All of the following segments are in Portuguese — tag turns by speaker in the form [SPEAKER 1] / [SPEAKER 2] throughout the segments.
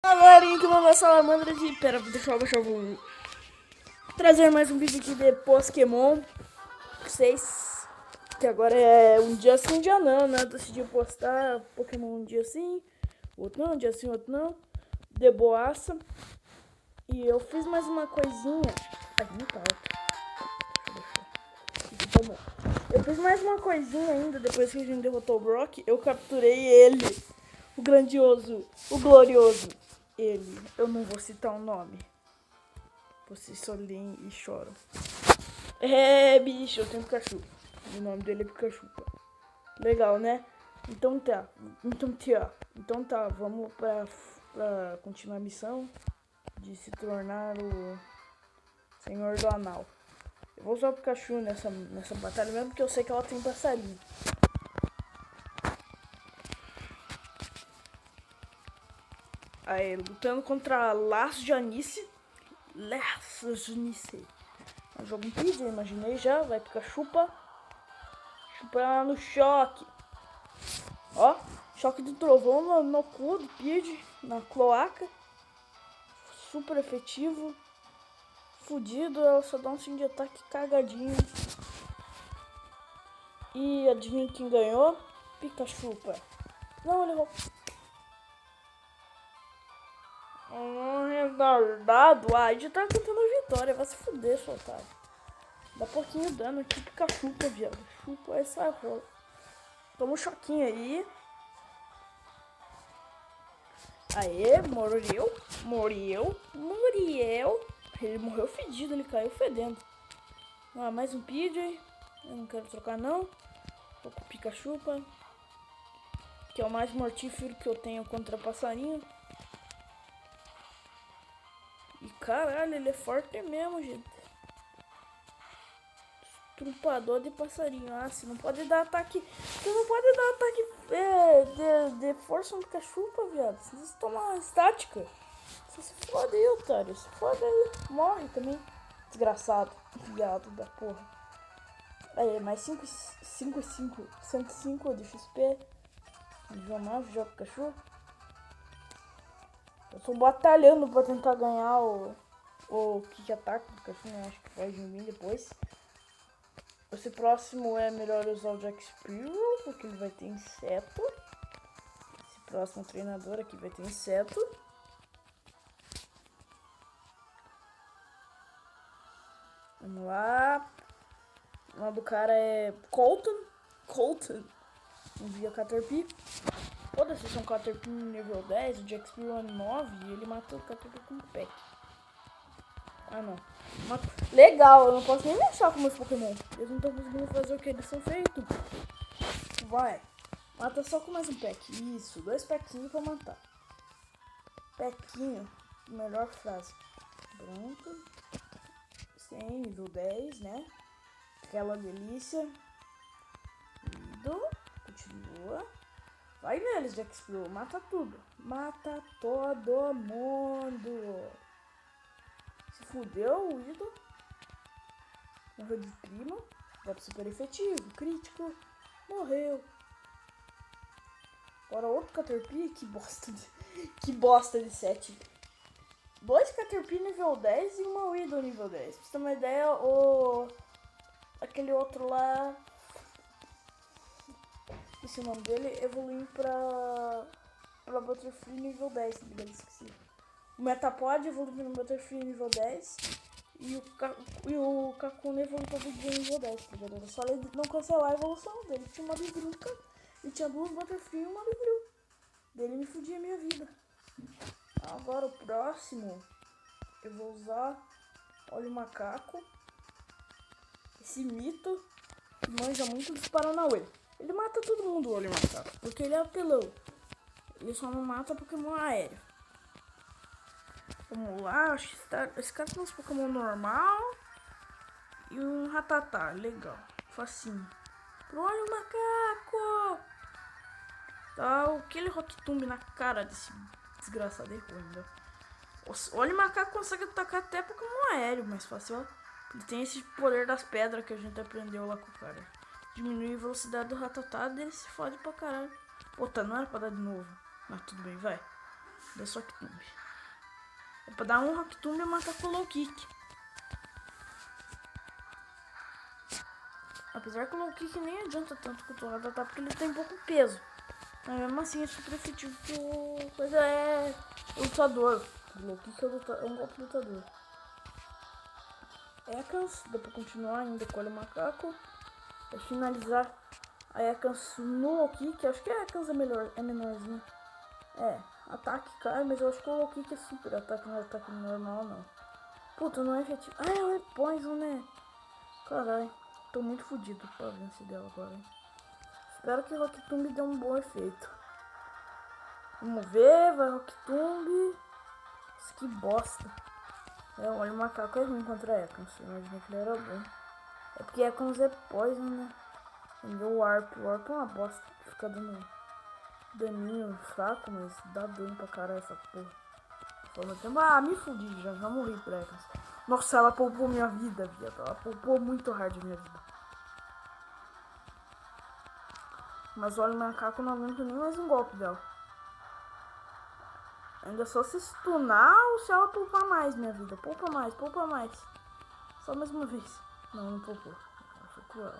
[SPEAKER 1] Galerinha, que uma salamandra de... Pera, deixa eu baixar o volume. Trazer mais um vídeo aqui de Pokémon pra vocês. Que agora é um dia sim, um dia não, né? Decidi postar Pokémon um dia sim, outro não, um dia sim, outro não. De boaça. E eu fiz mais uma coisinha. Ai, muito alto. Deixa eu deixar. Eu fiz mais uma coisinha ainda depois que a gente derrotou o Brock. Eu capturei ele. O grandioso, o glorioso. Ele, eu não vou citar o nome. Vocês só leem e choram. É, bicho, eu tenho Pikachu. O nome dele é Pikachu. Legal, né? Então tá. Vamos pra continuar a missão de se tornar o Senhor do Anal. Eu vou usar o Pikachu nessa batalha mesmo, porque eu sei que ela tem passarinho. Aí, lutando contra Laço de Anice. Joga um Pidgey, eu imaginei já. Vai ficar chupa ela no choque. Ó, choque de trovão no cu do Pidgey, na cloaca. Super efetivo. Fudido, ela só dá um sim de ataque cagadinho. E adivinha quem ganhou? Pikachu. Não, ele errou. Retardado. Ah, já tá contando a vitória. Vai se fuder, seu otário. Dá pouquinho dano aqui, Pikachu, viado. Chupa essa rola. Toma um choquinho aí. Aê, morreu. Ele morreu fedido, ele caiu fedendo. Ah, mais um Pidgey. Eu não quero trocar não. Vou com o Pikachu, que é o mais mortífero que eu tenho contra passarinho. E caralho, ele é forte mesmo, gente. Trumpador de passarinho. Ah, você não pode dar ataque. Você não pode dar ataque de força no Pikachu, viado. Você toma uma estática. Você se fode aí, otário. Se fode aí. Morre também. Desgraçado. Viado da porra. Aí, mais 105 de XP. Vamos joga Pikachu. Eu tô batalhando pra tentar ganhar o Kick Ataque do Pikachu, né? Acho que vai vir depois. Esse próximo é melhor usar o Jack Sparrow, porque ele vai ter inseto. Esse próximo treinador aqui vai ter inseto. Vamos lá. O nome do cara é Colton. Envia Caterpie. Todas são Caterpie nível 10, o Jack Sparrow 9 e ele matou o Caterpie com o Peck. Ah, não. Legal, eu não posso nem mexer com meus Pokémon. Eles não estão conseguindo fazer o que eles são feitos. Vai. Mata só com mais um pack. Isso, 2 packinhos pra matar. Packinho, melhor frase. Pronto. 100, nível 10, né? Aquela delícia. Continua. Vai neles, Jack Sparrow. Mata tudo. Mata todo mundo. Se fudeu o ídolo. Morreu de prima. Golpe super efetivo. Crítico. Morreu. Agora outro Caterpie. Que bosta de 7. 2 Caterpie nível 10 e uma Widow nível 10. Pra você ter uma ideia, aquele outro lá... Esse nome dele evoluiu pra Butterfree nível 10. Esqueci. O Metapod evoluiu no Butterfree nível 10. E o Kakuna evoluiu pra Big nível 10, tá ligado? Só ele não cancelar a evolução dele. Tinha uma Bigruca, e tinha 2 Butterfree e uma Bigru. Dele me fudia a minha vida. Agora o próximo, eu vou usar Olho Macaco. Esse mito manja muito dos Paranauê. Ele mata todo mundo, o Olho Macaco, porque ele é apelão. Ele só não mata Pokémon aéreo. Vamos lá, acho que esse cara tem uns Pokémon normal e um Ratatá, legal, facinho. Pro Olho Macaco! Tá aquele Rock Tomb na cara desse desgraçado aí, ainda. O Olho Macaco consegue atacar até Pokémon aéreo, mais fácil, ó. Ele tem esse poder das pedras que a gente aprendeu lá com o cara. Diminui a velocidade do Ratatá e ele se fode pra caralho. Puta, não era pra dar de novo. Mas tudo bem, vai. Deu só Rock Tomb. É pra dar um Rock Tomb e matar com o Low Kick. Apesar que o Low Kick nem adianta tanto com o Rattata porque ele tem pouco peso. Mas mesmo assim é super efetivo que o coisa é lutador. O Low Kick é um golpe lutador. Ekans, dá pra continuar ainda com o macaco. Pra finalizar a Ekans no Low Kick. Acho que a Ekans é menorzinho. É, ataque cai, mas eu acho que o Low Kick é super ataque, não é ataque normal não. Puta, não é efetivo. Ah, ela é poison, né? Caralho, tô muito fodido pra vencer dela agora, hein? Espero que o Rock Tomb dê um bom efeito. Vamos ver, vai Rock Tomb. Que bosta. O olho macaco é ruim contra a Ekans. Imagina que ele era bom. É porque Ekans é poison, né? E o Warp. O Warp é uma bosta. Fica dando daninho fraco, mas dá dano pra caralho essa porra. Ah, me fudi, já morri pra Ekans. Nossa, ela poupou minha vida, viado. Ela poupou muito hard minha vida. Mas o olho macaco não aguenta nem mais um golpe dela. Ainda só se stunar ou se ela poupar mais minha vida. Poupa mais, poupa mais. Só mais uma vez. Não poupou. Foi cruel.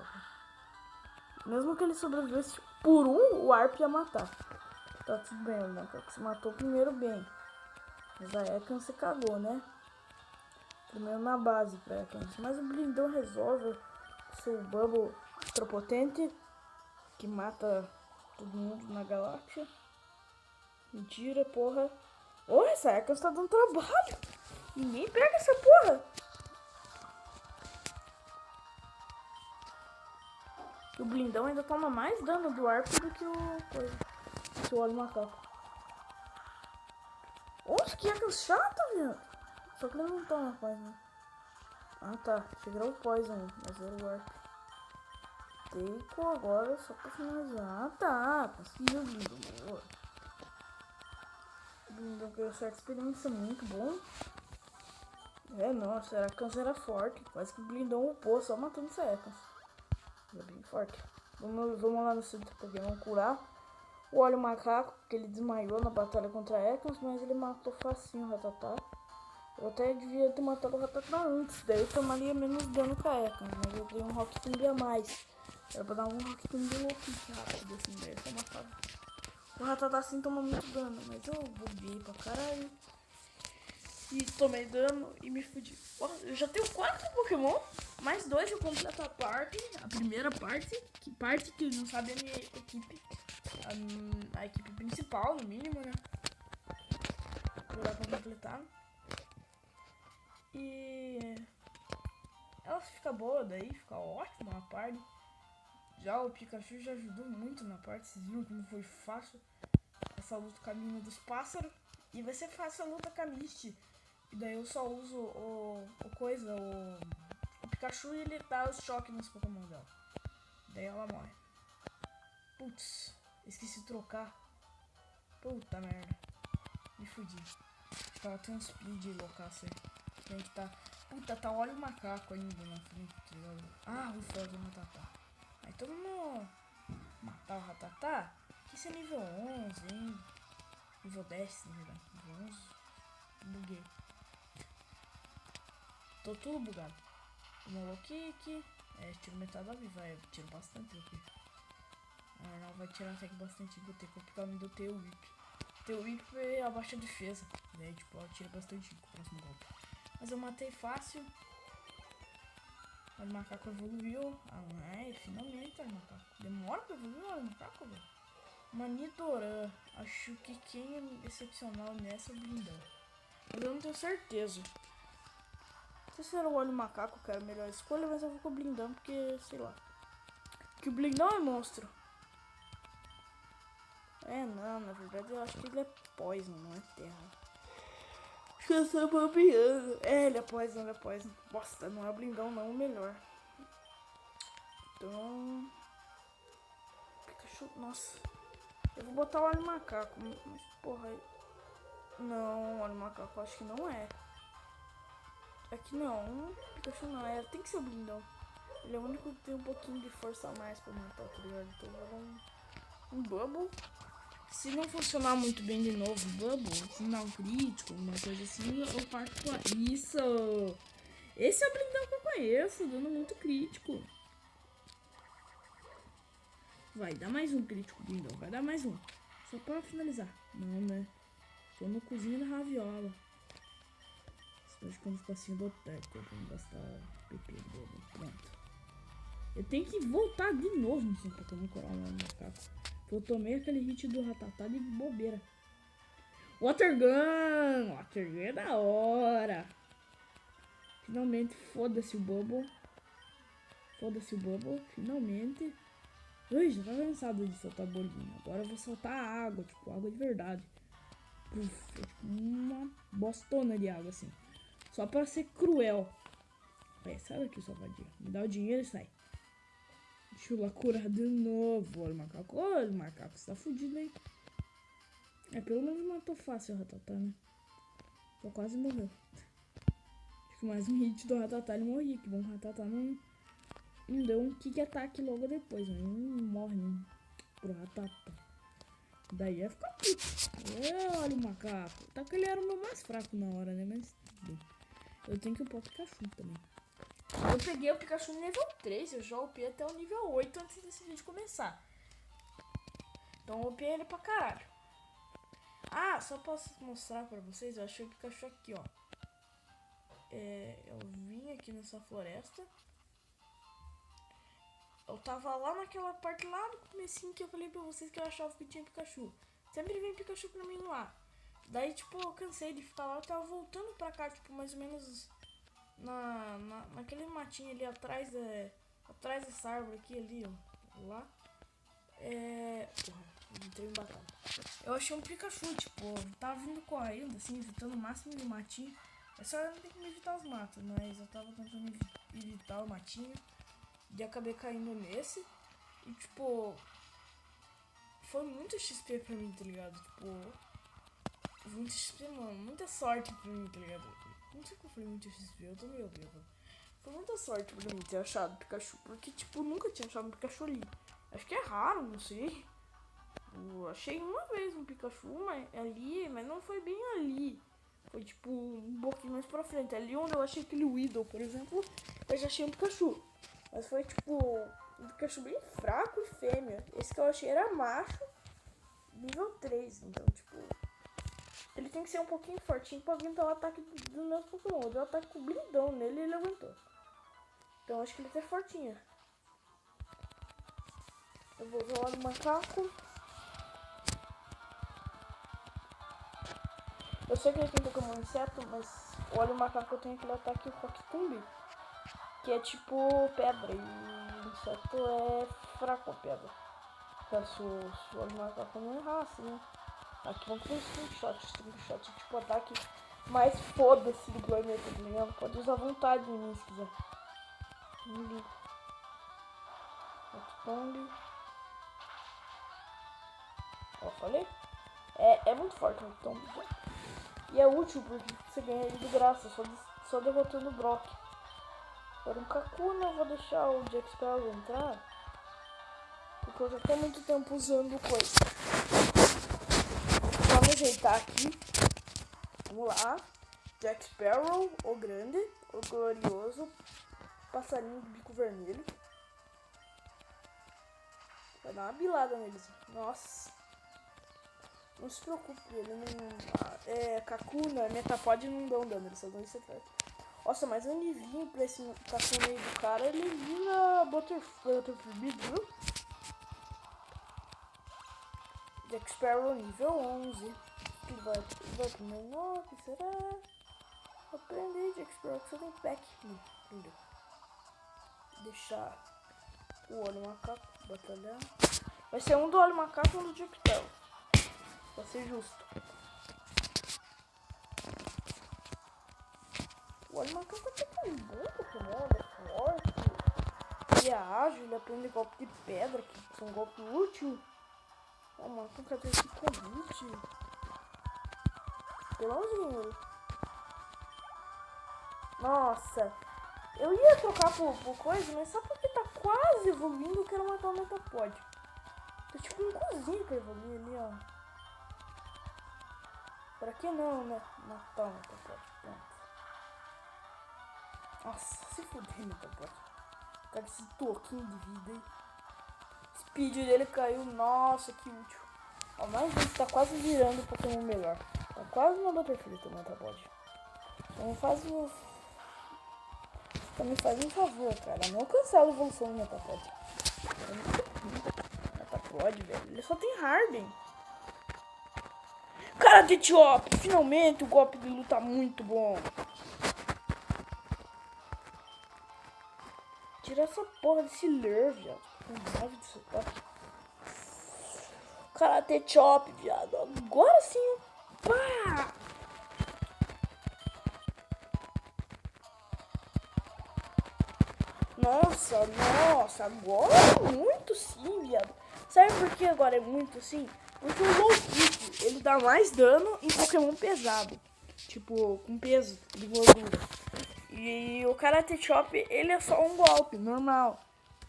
[SPEAKER 1] Mesmo que ele sobrevivesse por um, o Arp ia matar. Tá tudo bem, o macaco se matou primeiro bem. Mas a Ekans se cagou, né? Primeiro na base pra Ekans. Mas o blindão resolve. Seu Bubble ultrapotente. Que mata todo mundo na galáxia. Mentira, porra. Oh, essa Ekans tá dando trabalho. Ninguém pega essa porra. O blindão ainda toma mais dano do Arp do que o olho macaco. Nossa, que Ekans chata, viu? Só que ele não toma poison. Ah, tá. Chegará o poison, mas era o Arp. Teiko agora só pra finalizar. Ah, tá. Conseguiu o blindão. O blindão ganhou certa experiência, muito bom. É, nossa, a Ekans era forte. Quase que o blindão upou só matando essa Ekans. É bem forte. Vamos lá no centro Pokémon curar o olho macaco, que ele desmaiou na batalha contra a Ekans, mas ele matou facinho o Rattata. Eu até devia ter matado o Rattata antes, daí eu tomaria menos dano com a Ekans, mas eu dei um Rock Tomb a mais. Era pra dar um Rock Tomb rápido assim, daí eu matava. O Rattata assim toma muito dano, mas eu buguei pra caralho. E tomei dano e me fudi. Eu já tenho 4 Pokémon, mais 2 eu completo a parte, a primeira parte que não sabe a minha equipe. A equipe principal, no mínimo, né? Vou dar pra completar. E ela fica boa daí, fica ótimo a parte. Já o Pikachu já ajudou muito na parte, vocês viram como foi fácil essa luta com a mina dos pássaros. E vai ser fácil a luta com a Misty. E daí eu só uso o Pikachu e ele dá os choques nos Pokémon dela. Daí ela morre. Putz, esqueci de trocar. Puta merda. Me fudi. Acho que ela tem um speed loucaço aí. Tem que tá. Puta, tá olha o macaco ainda na frente. Ah, o foda no Rattata. Aí então vamos matar o Rattata. Isso é nível 11, hein? Nível 10, na verdade. Nível 11. Buguei. Tô tudo bugado. Uma Low Kick. Tiro metade da vida. Eu tiro bastante aqui. Não vai tirar até que bastante porque eu me deu T-Whip. T-Whip é abaixa a defesa. Daí tipo, ela tira bastante com o próximo golpe. Mas eu matei fácil. O macaco evoluiu. Finalmente o macaco. Demora pra evoluir o macaco, velho. Manidoran. Acho que quem é excepcional nessa é o blindão. Mas eu não tenho certeza. Não sei se era o olho macaco que era a melhor escolha, mas eu vou com o blindão porque, sei lá. Porque o blindão é monstro. Não, na verdade eu acho que ele é poison, não é terra. Acho que eu sou bobeando. Ele é poison, Bosta, não é o blindão não, o melhor. Então... Pikachu, nossa. Eu vou botar o olho macaco, mas porra... Não, o olho macaco acho que não é. Aqui não, Pikachu não é, tem que ser o blindão. Ele é o único que tem um pouquinho de força a mais pra matar, tá ligado? Então eu vou dar um Bubble. Se não funcionar muito bem de novo o Bubble, se não dar um crítico, uma coisa assim, eu parto com isso. Esse é o blindão que eu conheço, dando muito crítico. Vai, dá mais um crítico, blindão. Vai dar mais um. Só pra finalizar. Não, né? Tô no cozinho da raviola. Acho que é um espacinho do teco pra não gastar PP do Bubble. Pronto. Eu tenho que voltar de novo no São Pokémon Coral no macaco. Eu tomei aquele hit do Ratatá de bobeira. Water Gun! Water Gun é da hora! Finalmente, foda-se o Bubble. Foda-se o Bubble, finalmente. Ui, já tava cansado de soltar bolinha. Agora eu vou soltar água, tipo, água de verdade. Puf, tipo, uma bostona de água, assim. Só pra ser cruel. É, sai daqui, sua vadia. Me dá o dinheiro e sai. Deixa eu lá curar de novo. Olha o macaco. Olha o macaco, você tá fudido, hein? É, pelo menos matou fácil o Ratatá, né? Só quase morreu. Acho que mais um hit do Ratatá ele morria. Que bom que o Ratatá não deu um kick ataque logo depois. Né? Não morre, né? Pro Ratatá. Daí ia ficar puto. Olha o macaco. Tá que ele era o meu mais fraco na hora, né? Mas tudo bem. Eu tenho que upar o Pikachu também. Eu peguei o Pikachu no nível 3. Eu já upei até o nível 8 antes desse vídeo começar. Então eu upei ele pra caralho. Ah, só posso mostrar pra vocês. Eu achei o Pikachu aqui, ó. Eu vim aqui nessa floresta. Eu tava lá naquela parte lá do comecinho que eu falei pra vocês que eu achava que tinha Pikachu. Sempre vem Pikachu pra mim lá. Daí, tipo, eu cansei de ficar lá. Eu tava voltando pra cá, tipo, mais ou menos naquele matinho ali atrás dessa árvore aqui, ali, ó. Lá. Porra, entrei em batalha. Eu achei um Pikachu, tipo, tava vindo correndo, assim, evitando o máximo de matinho. É só eu não ter que me evitar os matos, mas eu tava tentando evitar o matinho. E acabei caindo nesse. E, tipo, foi muito XP pra mim, tá ligado? Tipo, muito XP, mano. Muita sorte pra mim, tá ligado? Não sei como foi muito XP, eu tô meio bêbado. Foi muita sorte pra mim ter achado Pikachu. Porque, tipo, nunca tinha achado um Pikachu ali. Acho que é raro, não sei. Eu achei uma vez um Pikachu ali, mas não foi bem ali. Foi tipo um pouquinho mais pra frente. Ali onde eu achei aquele Weedle, por exemplo, eu já achei um Pikachu. Mas foi tipo um Pikachu bem fraco e fêmea. Esse que eu achei era macho, nível 3. Então, tipo, ele tem que ser um pouquinho fortinho pra aguentar o ataque do meu Pokémon. Eu dei um ataque com blindão nele e ele aguentou. Então, acho que ele tá fortinho. Eu vou usar o óleo macaco. Eu sei que ele tem Pokémon inseto, mas o óleo macaco tem aquele ataque Rock Tomb, que é tipo pedra, e inseto é fraco a pedra. Então se o óleo macaco não errar, assim, né? Aqui vamos fazer screenshot, tipo ataque mais foda-se do planeta, tá ligado? Pode usar à vontade em mim se quiser. Não ligo. Rock Tomb. Ó, falei? É muito forte o Rock Tomb. E é útil porque você ganha ele de graça, só derrotando o Brock. Agora um Kakuna, eu vou deixar o Jack Sparrow entrar. Porque eu já tô há muito tempo usando coisa. Vamos ajeitar aqui. Vamos lá. Jack Sparrow, o grande, o glorioso. Passarinho de bico vermelho. Vai dar uma bilada neles. Nossa. Não se preocupe, ele não... Kakuna, Metapod não dão dano, eles só dão esse ataque. Nossa, mas o nível pra esse Kakuna aí do cara, ele vira Butterfree, viu? Jack Sparrow nível 11. Ele vai pro menor, que será? Aprender Jack Sparrow, que você tem pack. Não, aprendeu. Deixar o óleo macaco, batalhar. Vai ser um do óleo macaco e um do Jack Sparrow. Pra ser justo. O óleo macaco até que é um bom Pokémon, ele é forte. Ele é ágil, ele aprende golpe de pedra, que são golpes úteis. O macaco tem esse convite. Pelãozinho. Nossa. Eu ia trocar por coisa, mas só porque tá quase evoluindo, eu quero matar o Metapod. Tá tipo um cozinho pra evoluir ali, ó. Pra que não, né? Natal, Metapod. Pronto. Nossa, se fuder, Metapod. Tá com esse toquinho de vida aí. Speed dele caiu. Nossa, que útil. Ó, mas a gente tá quase virando o Pokémon melhor. Tá quase uma Butterfree, Metapod. Então faz um favor, cara. Não cancela a evolução do Metapod. Metapod, velho. Ele só tem Harden. Cara de Chop! Finalmente o golpe de luta muito bom. Tira essa porra desse Lure, viado. Com raiva disso, tá? Karate Chop, viado. Agora sim. Pá! Nossa, agora é muito sim, viado. Sabe por que agora é muito sim? Porque o Low Kick, ele dá mais dano em Pokémon pesado. Tipo, com peso de gordura. E o Karate Chop, ele é só um golpe, normal.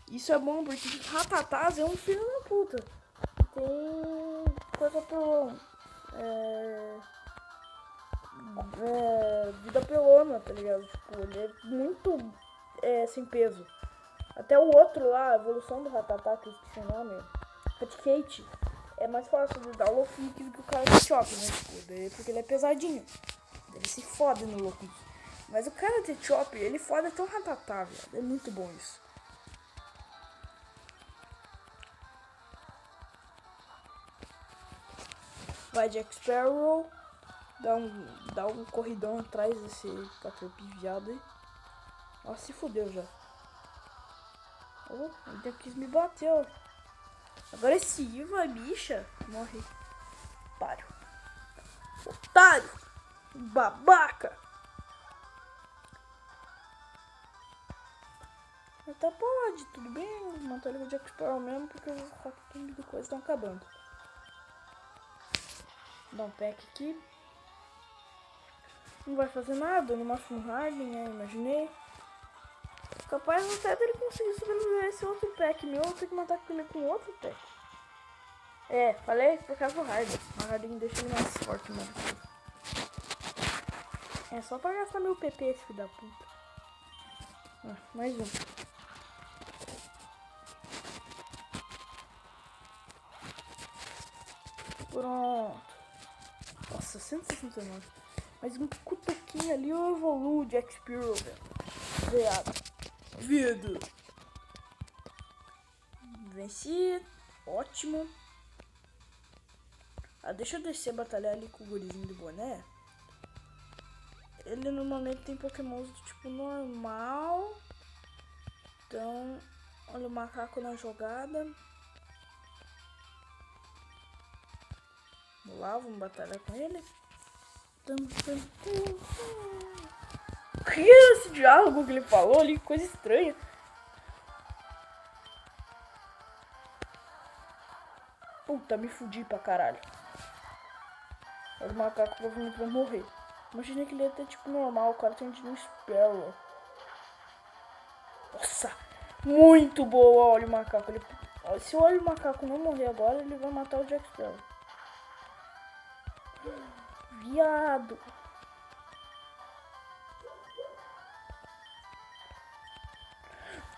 [SPEAKER 1] Isso é bom porque Ratatás é um filho da puta. Tem coisa pro... vida pelona, tá ligado? Tipo, ele é muito sem peso. Até o outro lá, a evolução do Ratatá, que eu esqueci o nome, Raticate, é mais fácil de dar o Low Kick do que o Karate Chop, né? Tipo, porque ele é pesadinho. Ele se fode no Low Kick. Mas o Karate Chop, ele fode até o Ratatá, velho. É muito bom isso. Vai Jack Sparrow. Dá um corridão atrás desse Caterpie viado aí. Nossa, se fudeu já. Oh, ainda quis me bater, ó. Agressiva, bicha. Morre. Otário. Otário. Babaca. Mas tá pode, tudo bem. Matar ele com o Jack Sparrow mesmo, porque os Rock King do coisa estão acabando. Dá um pack aqui. Não vai fazer nada, no máximo Harden, né? Imaginei. Capaz até dele conseguir sobreviver esse outro pack meu, eu tenho que matar ele com outro pack. É, falei por causa do Harden. O Harden deixa ele mais forte, mano. É só pra gastar meu PP, esse filho da puta. Mais um. Pronto. Nossa, 169. Mais um cutuquinho ali, eu evoluo de X-Piro, velho. Vida. Venci. Ótimo. Deixa eu descer batalhar ali com o gurizinho do boné. Ele normalmente tem pokémons do tipo normal. Então, olha o macaco na jogada. Vamos lá, vamos batalhar com ele. O que é esse diálogo que ele falou ali? Coisa estranha. Puta, me fudi pra caralho. Os macacos provavelmente vão morrer. Imaginei que ele ia ter tipo normal, o cara tem um Sparrow. Nossa, muito boa, olha o macaco. Se o olho macaco não morrer agora, ele vai matar o Jack Sparrow. Viado.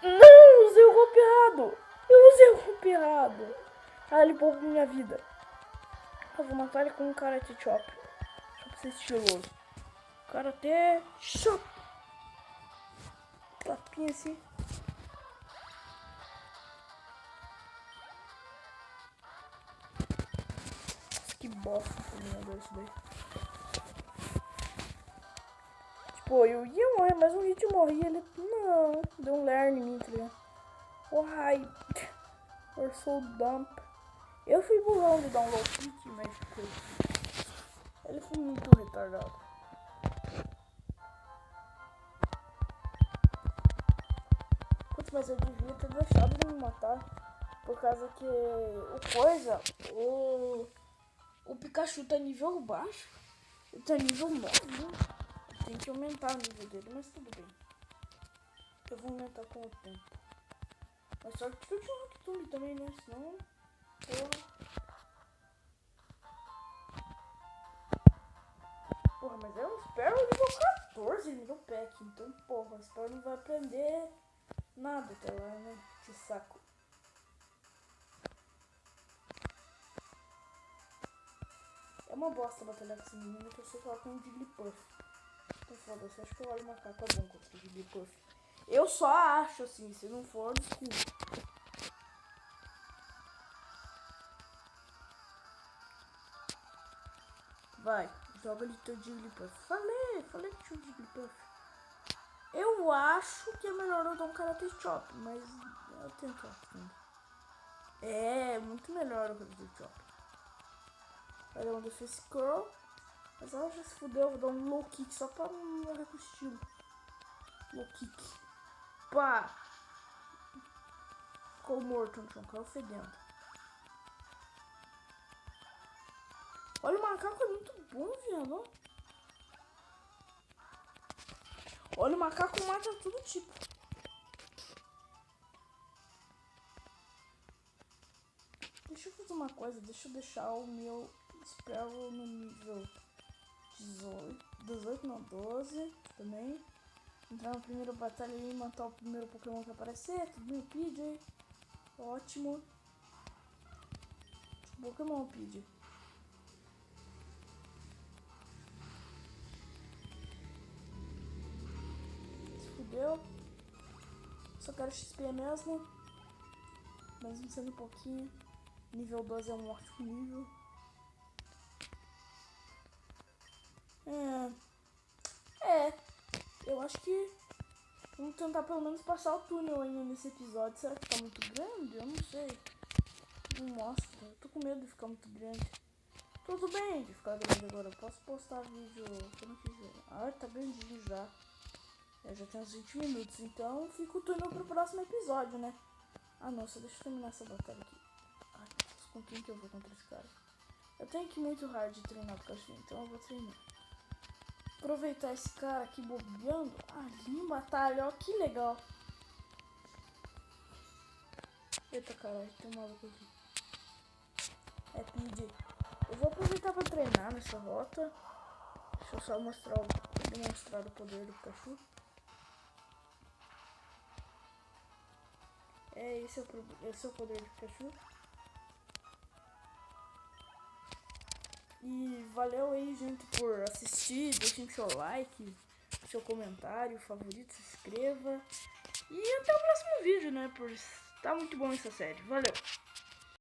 [SPEAKER 1] Não, usei o golpe errado. Eu usei o golpe errado. Ele poupou minha vida. Eu vou matar ele com um Karate Chop. Só pra ser estiloso. Karate Chop. Tapinha assim. Que bosta esse daí. Tipo, eu ia morrer, mas um hit morri. Ele não, deu um learn em mim, tá ligado? Uai, eu sou dump. Eu fui burrão de dar um low kick, mas ele foi muito retardado. Putz, mas eu devia ter deixado ele me matar. Por causa que o Pikachu tá nível baixo. Ele tá nível 9, né? Tem que aumentar o nível dele, mas tudo bem. Eu vou aumentar com o tempo. Mas só que eu tinha um Rocktomb também, né? Senão... mas é um Sparrow nível 14 nível pack. Então, porra, o Sparrow não vai aprender nada até lá, né? Que saco. É uma bosta batalhar com esse menino que eu sei que ela tem um Jigglypuff. Então foda-se, acho que o Olho Macaco é bom contra o Jigglypuff. Eu só acho assim, se não for, desculpa. Vai, joga ali teu Jigglypuff. Falei que tinha um Jigglypuff. Eu acho que é melhor eu dar um Karate Chop, mas eu tento ainda. É, muito melhor o Karate Chop. Vai dar um Defense Curl. Mas ela já se fudeu, eu vou dar um Low Kick só pra morrer com estilo. Low Kick. Pá! Ficou morto no chão, caiu fedendo. Olha, o macaco é muito bom, viado. Olha, o macaco mata todo tipo. Deixa eu fazer uma coisa, deixa eu deixar o meu Sparrow no nível 18 não, 12 também. Entrar na primeira batalha e matar o primeiro Pokémon que aparecer, tudo bem, PJ. Ótimo. Pokémon PJ. Se fudeu. Só quero XP mesmo. Mesmo sendo um pouquinho. Nível 12 é um ótimo nível. Eu acho que vamos tentar pelo menos passar o túnel ainda nesse episódio. Será que tá muito grande? Eu não sei. Não mostra. Eu tô com medo de ficar muito grande. Tudo bem de ficar grande agora. Eu posso postar vídeo quando quiser. Ah, tá grandinho já. Eu já tenho uns 20 minutos. Então fica o túnel pro próximo episódio, né? Ah, nossa. Deixa eu terminar essa batalha aqui. Ai, com quem que eu vou contra esse cara? Eu tenho que ir muito hard de treinar com o cachorro. Então eu vou treinar. Aproveitar esse cara aqui bobeando. Ali em batalha, ó, que legal. Eita caralho, tem um maluco aqui. É PJ. Eu vou aproveitar pra treinar nessa rota. Deixa eu só demonstrar o poder do Pikachu. Esse é o poder do Pikachu. E valeu aí, gente, por assistir. Deixem seu like, seu comentário favorito, se inscreva. E até o próximo vídeo, né? Por tá muito bom essa série. Valeu!